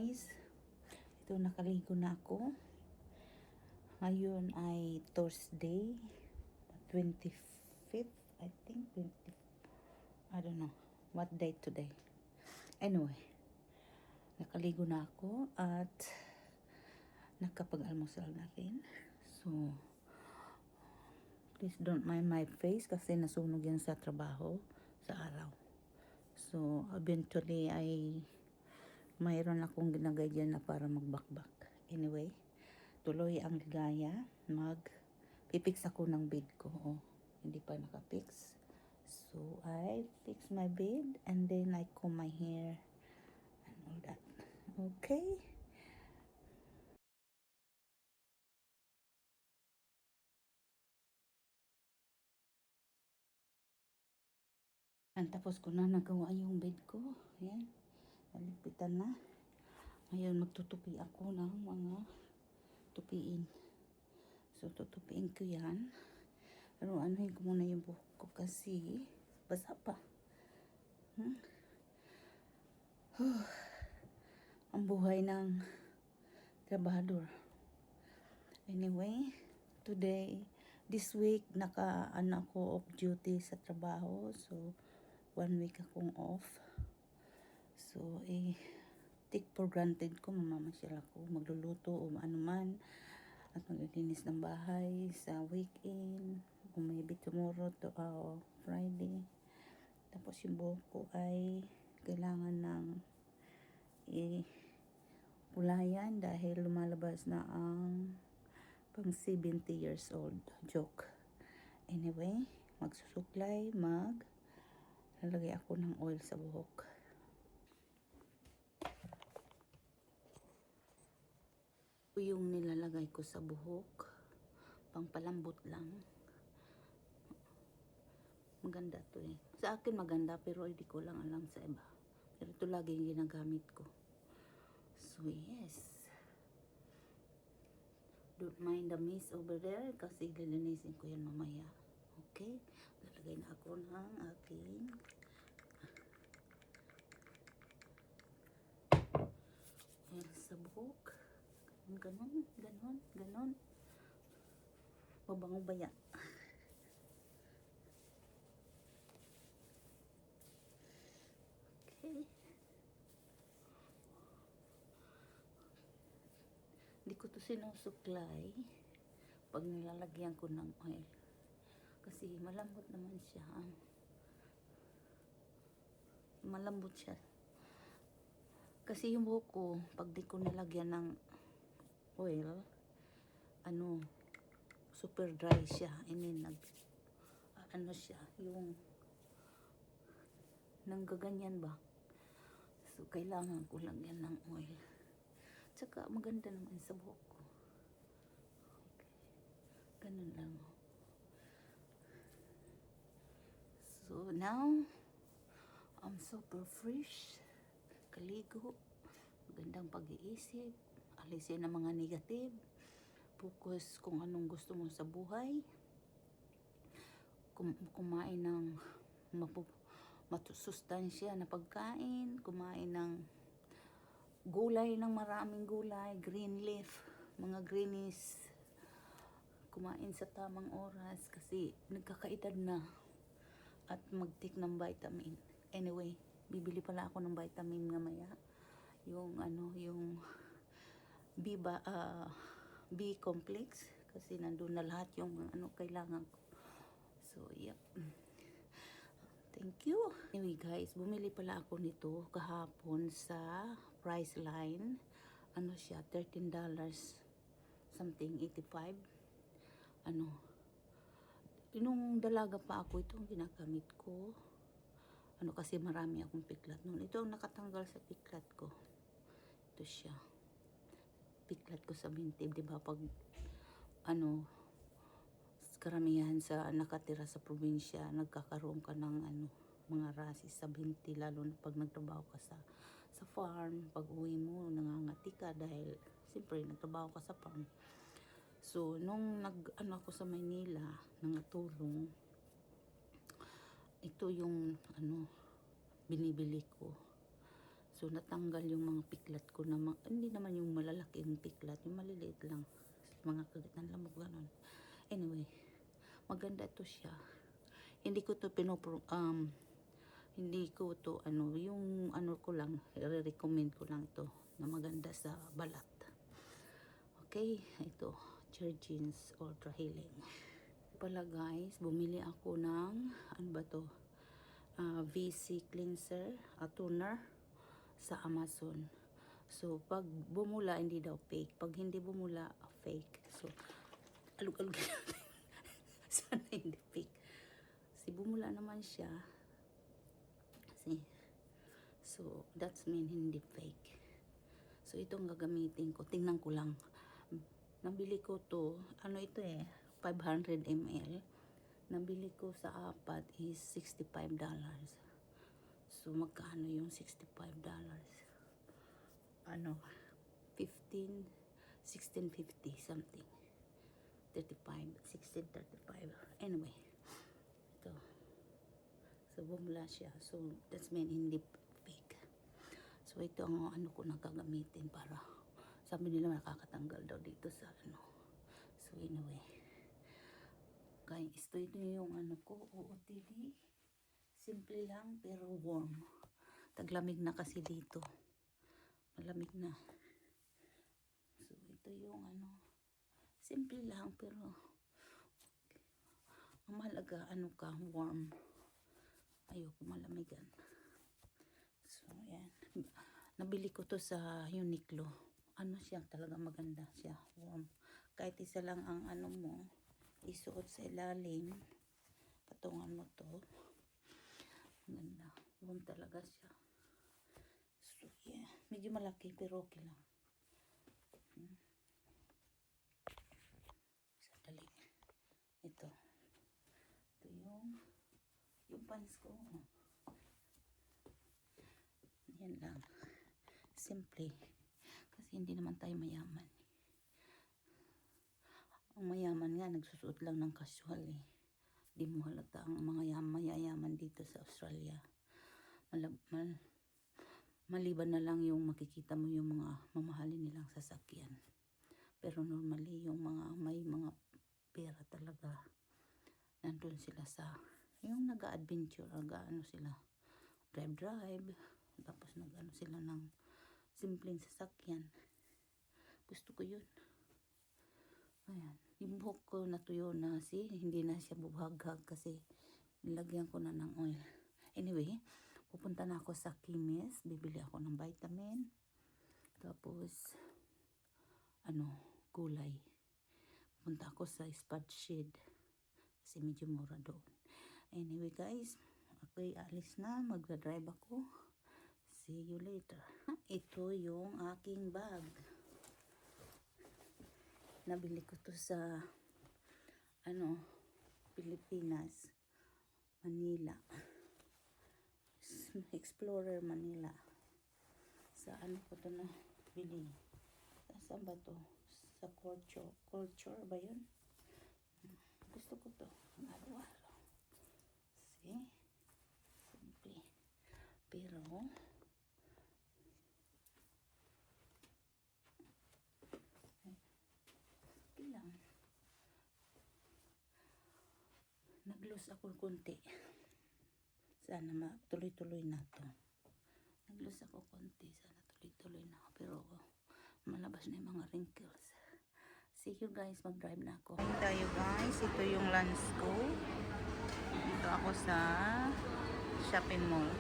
guys, ito nakaligo na ako. Ngayon ay Thursday 25th, I think 20, I don't know what date today. Anyway, nakaligo na ako at nakapag-almusal na rin. So please don't mind my face kasi nasunog yan sa trabaho sa araw. So eventually ay mayroon akong ginagay dyan na para magbakbak. Anyway, tuloy ang ligaya. Pipix ako ng bed ko. Oh, hindi pa nakapix. So, I fix my bed and then I comb my hair and all that. Okay? And tapos ko na nagawa yung bed ko. Ayan. Nalipitan na. Ngayon, magtutupi ako ng mga tupiin. So, tutupiin ko yan. Pero anuhin ko muna yung buhok ko kasi basa pa. Ang buhay ng trabahador. Anyway, this week, ako off duty sa trabaho. So, 1 week akong off. So, take for granted ko, mamamasyal ako, magluluto o ano man, at maglilinis ng bahay sa weekend, o maybe tomorrow to Friday. Tapos yung buhok ko ay kailangan ng pulayan dahil lumalabas na ang pang 70 years old. Joke. Anyway, magsusuklay, lalagay ako ng oil sa buhok. Yung nilalagay ko sa buhok, pangpalambot lang. Maganda to eh. Sa akin maganda pero hindi ko lang alam sa iba. Pero ito lagi yung ginagamit ko. So yes. Don't mind the mess over there kasi lilinisin ko yan mamaya. Okay? Lalagay na ako ng aking oil sa buhok. Ganon. Mabango ba yan? Okay. Hindi ko to sinusuklay pag nilalagyan ko ng oil. Kasi malambot naman siya. Malambot siya. Kasi yung buhok ko, pag di ko nilagyan ng oil, super dry siya. I mean, siya, yung nanggaganyan ba? So, kailangan ko lagyan ng oil. Tsaka, maganda naman sa buhok ko. Okay. Ganun lang. So, now, I'm super fresh. Kaligo. Magandang pag-iisip. Alisin ang mga negative. Focus kung anong gusto mo sa buhay. Kumain ng masustansya na pagkain. Kumain ng gulay, ng maraming gulay. Green leaf. Mga greenies. Kumain sa tamang oras kasi nagkakaedad na. At mag-take ng vitamin. Anyway, bibili pala ako ng vitamin mamaya. Yung B complex kasi nandun na lahat yung kailangan ko. So, yep. Thank you. Anyway guys, bumili pala ako nito kahapon sa Priceline. Siya, $13 something, 85. Nung dalaga pa ako, itong ginagamit ko. Kasi marami akong piklat noon. Ito ang nakatanggal sa piklat ko. Ito siya. Piklat ko sa binti, di ba? Pag karamihan sa nakatira sa probinsya, nagkakaroon ka ng mga rasis sa binti, lalo na pag nagtrabaho ka sa farm. Pag uwi mo, nangangati ka dahil siyempre nagtrabaho ka sa farm. So, nung ako sa Maynila, nangatulong, ito yung binibili ko. So natanggal yung mga piklat ko na hindi naman yung malalaking piklat, yung maliliit lang. Mga kagat ng lamok ganon. Anyway, maganda to siya. Hindi ko to hindi ko to yung ko lang, i-recommend ko lang ito na maganda sa balat. Okay, ito, Jergens Ultra Healing. Pala guys, bumili ako ng ano ba to? VC cleanser, toner sa Amazon. So pag bumula hindi daw fake, pag hindi bumula fake. So alug-alug sana hindi fake. Si bumula naman siya. See? So that's mean hindi fake. So itong gagamitin ko, tingnan ko lang. Nabili ko to, ano ito 500 ml. Nabili ko sa apat is $65. So magkano yung $65? Ano, 16.50 something. 16.35. Anyway, ito. So bumula siya. So that's mean hindi fake. So ito ang ano ko nagagamitin para sabi nila nakakatanggal daw dito sa ano. So anyway, guys, ito yung ano ko, OOTD. Simple lang pero warm. Taglamig na kasi dito. Malamig na. So ito yung ano, simple lang pero okay. Ang mahalaga ano ka, warm. Ayoko malamigan. So yan. Nabili ko to sa Uniqlo. Ano siya talaga maganda siya, warm. Kahit isa lang ang ano mo, isuot sa ilalim, patungan mo to. Ganda. Warm talaga siya. So yeah, medyo malaki pero okay lang. Sandali. Ito yung pants ko. Yan lang. Simple. Kasi hindi naman tayo mayaman. Ang mayaman nga, nagsusuot lang ng casual Di mo halata ang mga mayayaman dito sa Australia. Maliban na lang yung makikita mo yung mga mamahalin nilang sasakyan. Pero normally yung may mga pera talaga, nandun sila sa yung nag-a-adventure, sila drive, tapos nag-ano sila ng simpleng sasakyan. Gusto ko yun. Ayan, yung buhok ko natuyo na hindi na siya bubaghag kasi nilagyan ko na ng oil. Anyway, pupunta na ako sa chemist, bibili ako ng vitamin, tapos gulay. Pupunta ako sa Spud Shed kasi medyo mura doon. Anyway guys, ako'y alis na, magdadrive ako. See you later. Ito yung aking bag. Nabili ko to sa Pilipinas, Manila. Explorer Manila. Sa ko to na bili? Saan ba to? Sa culture ba yun? Gusto ko to. Araw-araw. See? Simple. Pero lang. Nag-lose ako konti. Sana tuloy-tuloy na to. Nag-lose ako konti. Sana tuloy-tuloy na. Pero malabas na yung mga wrinkles. See you guys. Mag-drive na ako. Ayun tayo guys. Ito yung lunch ko. Dito ako sa shopping mall.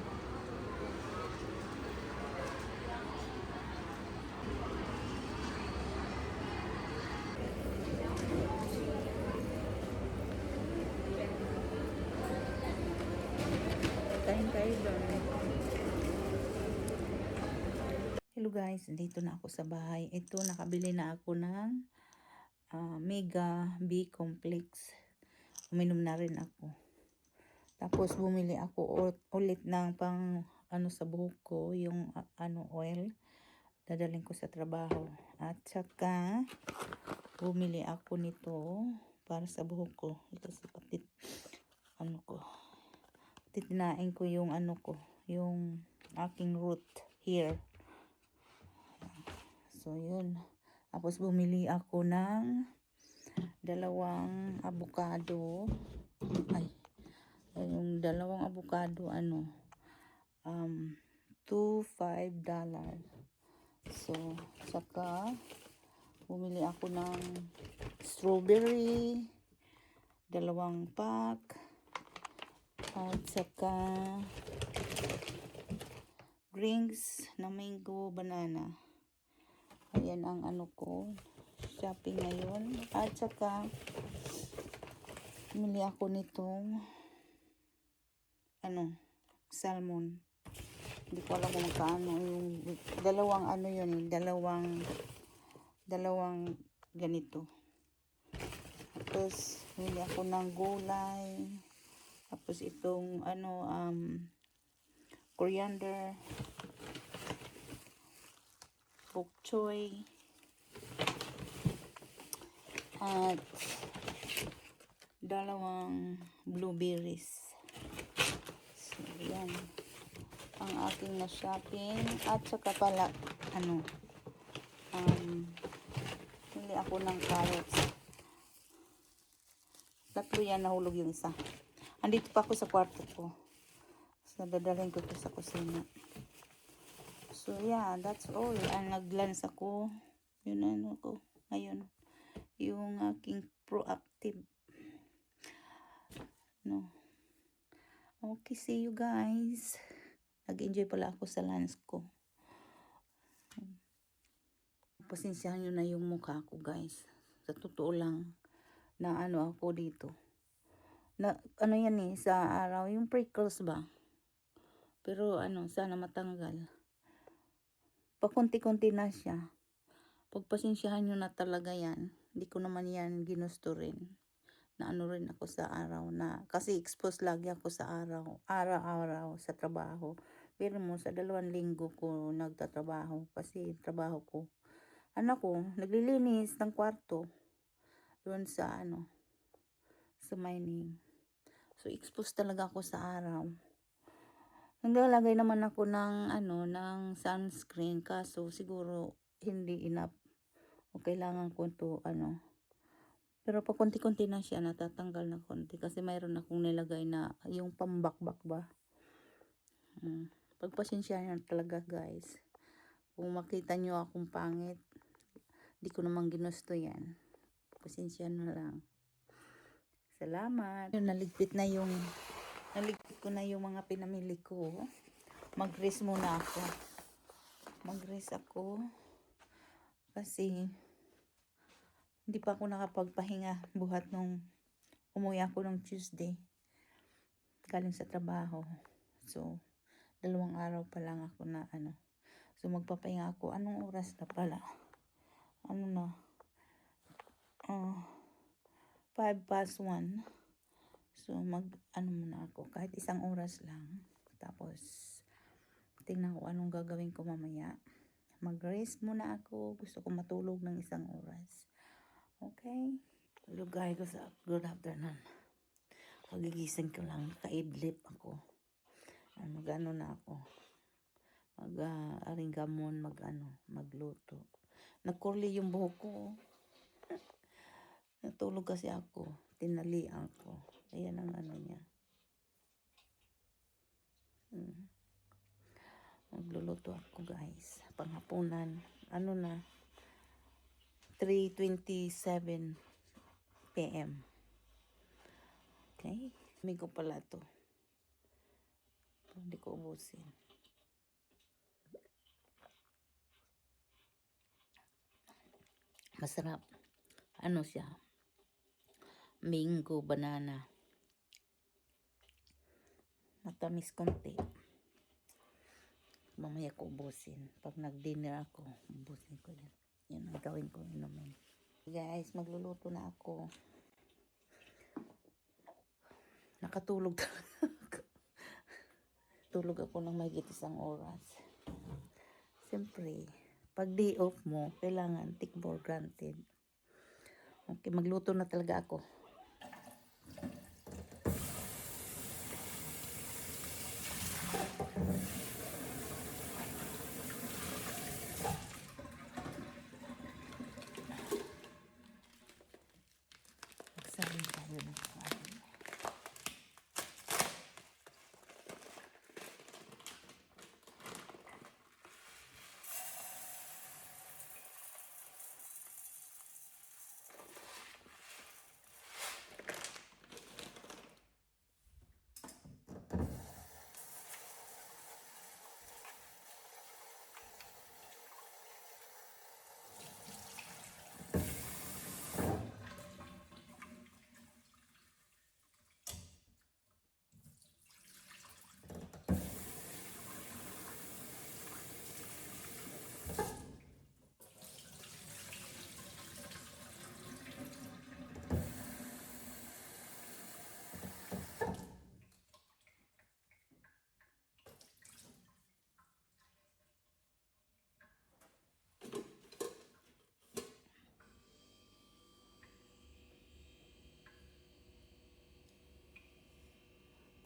Kain tayo doon. Hello guys, dito na ako sa bahay. Ito, nakabili na ako ng Mega B Complex. Uminom na rin ako. Tapos bumili ako ulit ng pang sa buhok ko, yung oil. Dadaling ko sa trabaho. At saka bumili ako nito para sa buhok ko. Ito sa titinain ko yung yung aking root here. So, yun. Tapos, bumili ako ng dalawang avocado. Ay, yung dalawang avocado, $2.5. So, saka, bumili ako ng strawberry, dalawang pack, at saka, drinks na mango, banana. Ayan ang ko, shopping ngayon. At saka, bumili ako nitong, salmon. Hindi ko alam kung magkano yung dalawang yun, dalawang ganito. Tapos bumili ako ng gulay. Tapos itong coriander, bok choy, at dalawang blueberries. So, yan ang aking na shopping. At saka pala hindi ako ng carrots. Tatlo yan, nahulog yung isa. Andito pa ako sa kwarto ko. So, dadalhin ko ito sa kusina. So, yeah, that's all. Ang nag-lunch ako. Yun ko ngayon. Yung aking proactive. No. Okay, see you guys. Nag-enjoy pala ako sa lunch ko. Pasensyahan nyo na yung mukha ko, guys. Sa totoo lang, na ako dito. Na, yan sa araw, yung prickles ba? Pero sana matanggal. Pakunti-kunti na siya. Pagpasensyahan nyo na talaga yan. Hindi ko naman yan ginusto rin. Na rin ako sa araw na, kasi exposed lagi ako sa araw-araw sa trabaho. Pero sa 2 linggo ko nagtatrabaho kasi trabaho ko. Naglilinis ng kwarto doon sa sa mining. So exposed talaga ako sa araw. Naglalagay naman ako ng ng sunscreen, kaso siguro hindi enough. O kailangan ko to pero pa konti-konti na siya, natatanggal na konti. Kasi mayroon akong nilagay na yung pambakbak ba. Pagpasensya nyo talaga, guys. Kung makita nyo akong pangit, di ko naman ginusto yan. Pasensya na lang. Salamat. Naligpit ko na yung mga pinamili ko. Mag-rest muna ako. Mag-rest ako. Kasi hindi pa ako nakapagpahinga buhat nung umuwi ako nung Tuesday. Galing sa trabaho. So, 2 araw pa lang ako na So, magpapahinga ako. Anong oras na pala? 1:05. So, muna ako. Kahit 1 oras lang. Tapos, tingnan ko anong gagawin ko mamaya. Mag-rest muna ako. Gusto ko matulog ng 1 oras. Okay? Hello guys, good afternoon. Pagigising ko lang, naka-idlip ako. Na ako. Aringgamon, magluto. Nagkurli yung buhok ko. Natulog kasi ako. Tinalian ko. Ayan ang niya. Magluluto ako, guys. Panghapunan. 3:27 PM. Okay? May ko pala to. Hindi ko ubusin. Masarap. Siya? Mango, banana. Matamis konti. Mamaya ko ubusin. Pag nag-dinner ako, ubusin ko yan. Yan ang gawin ko inumin. Guys, magluluto na ako. Nakatulog talaga. Tulog ako ng mahigit 1 oras. Siyempre, pag day off mo, kailangan take for granted. Okay, magluto na talaga ako.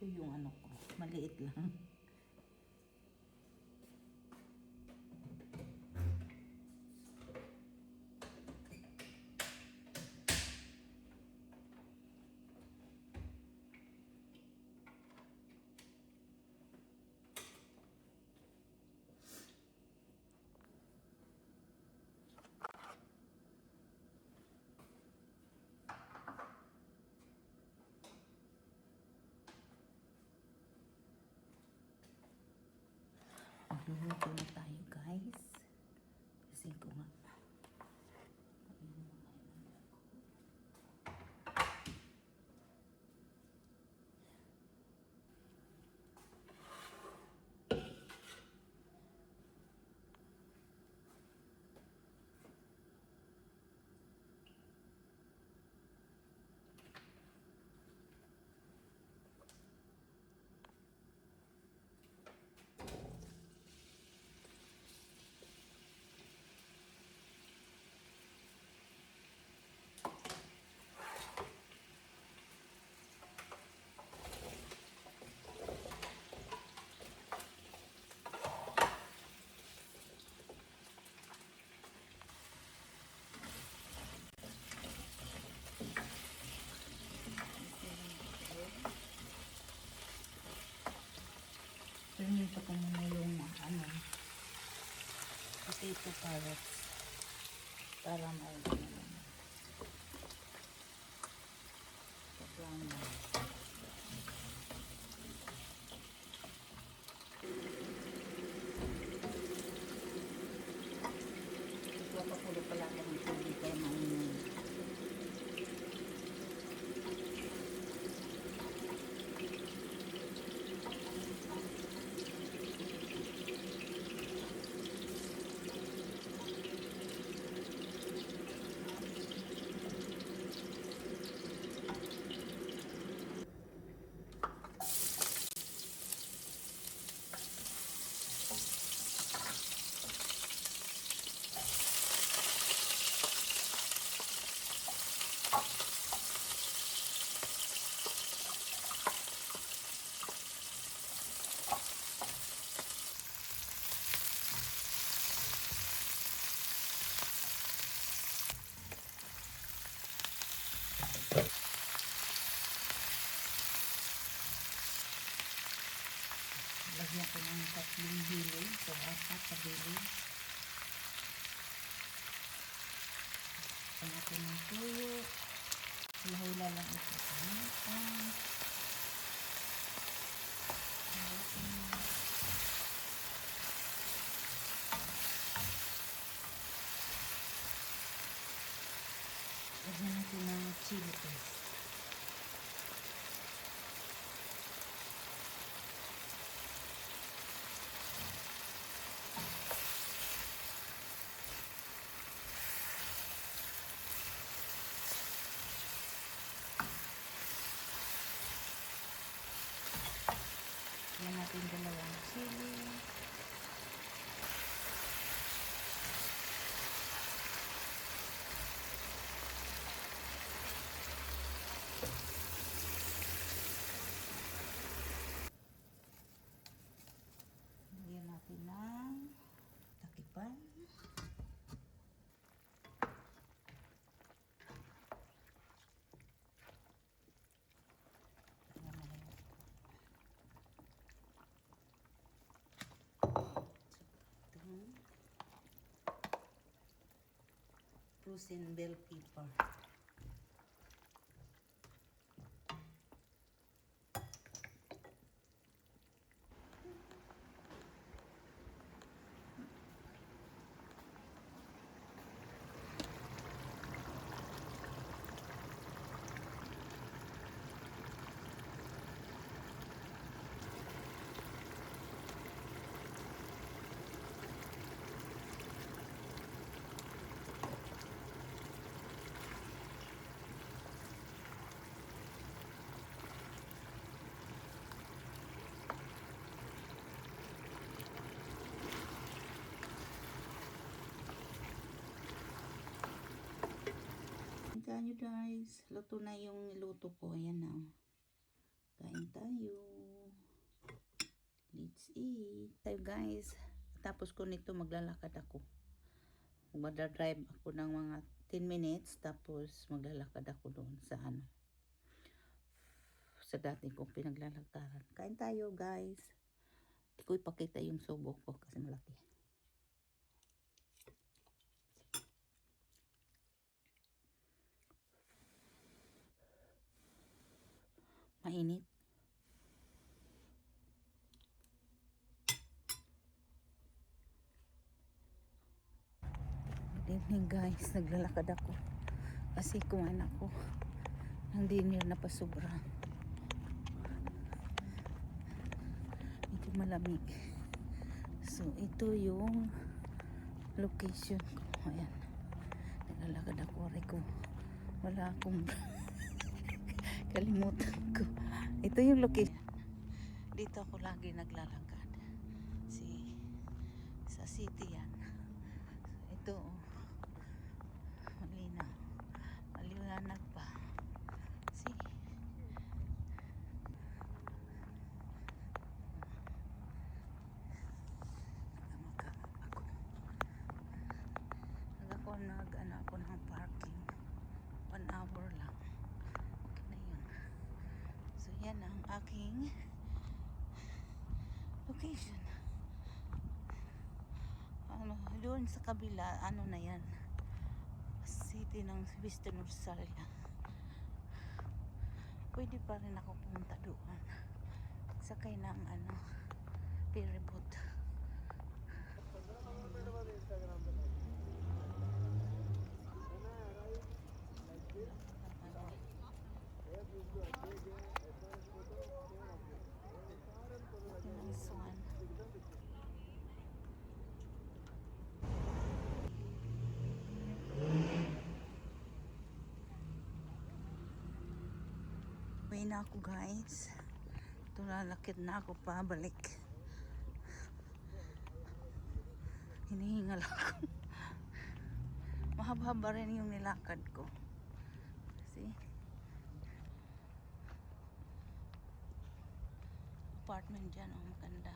Ito yung ano ko, maliit lang. Magluluto na tayo, guys. Kasi ko nga. Pinito ko muna yung ano, potato carrots para may brown na. Ipapakulo pala ako ng tubig kaya mainit. Lagyan ko ng 3 bilog o 4 sa bilog. Lagyan natin ng tuyo. Hula-hula lang ito. Lagyan natin ng chili paste. Lagyan natin 2 chili. Lagyan natin ng takipan. Frozen bell pepper. Tingnan nyo guys, luto na yung niluto ko. Ayan na. Kain tayo. Let's eat. Tayo guys. Tapos ko nito maglalakad ako. Magdadrive ako ng mga 10 minutes. Tapos maglalakad ako doon sa ano. Sa dati kong pinaglalagkaran. Kain tayo guys. Hindi ko ipakita yung subo ko kasi malaki. Mainit. Good evening guys. Naglalakad ako. Kasi kumain ako ng dinner na pasobra. Medyo malamig. So ito yung location ko. Ayan. Naglalakad ako. Reko. Wala akong kalimutan ko. Ito yung location. Dito ako lagi naglalakad. Sa city yan. Ito oh. Malinaw. Maliwanag pa. See? Ako ng parking 1 hour lang, okay na yun. So yan ang aking location. Ano, doon sa kabila, ano na yan, city ng Western Australia. Pwede pa rin ako pumunta doon, sakay ng ano, ferry boat. Nice one. Uwi na ako guys. Ito lalakit na ako pabalik. Hinihingal ako. Mahaba-haba rin yung nilakad ko. See? Apartment dyan, oh, maganda.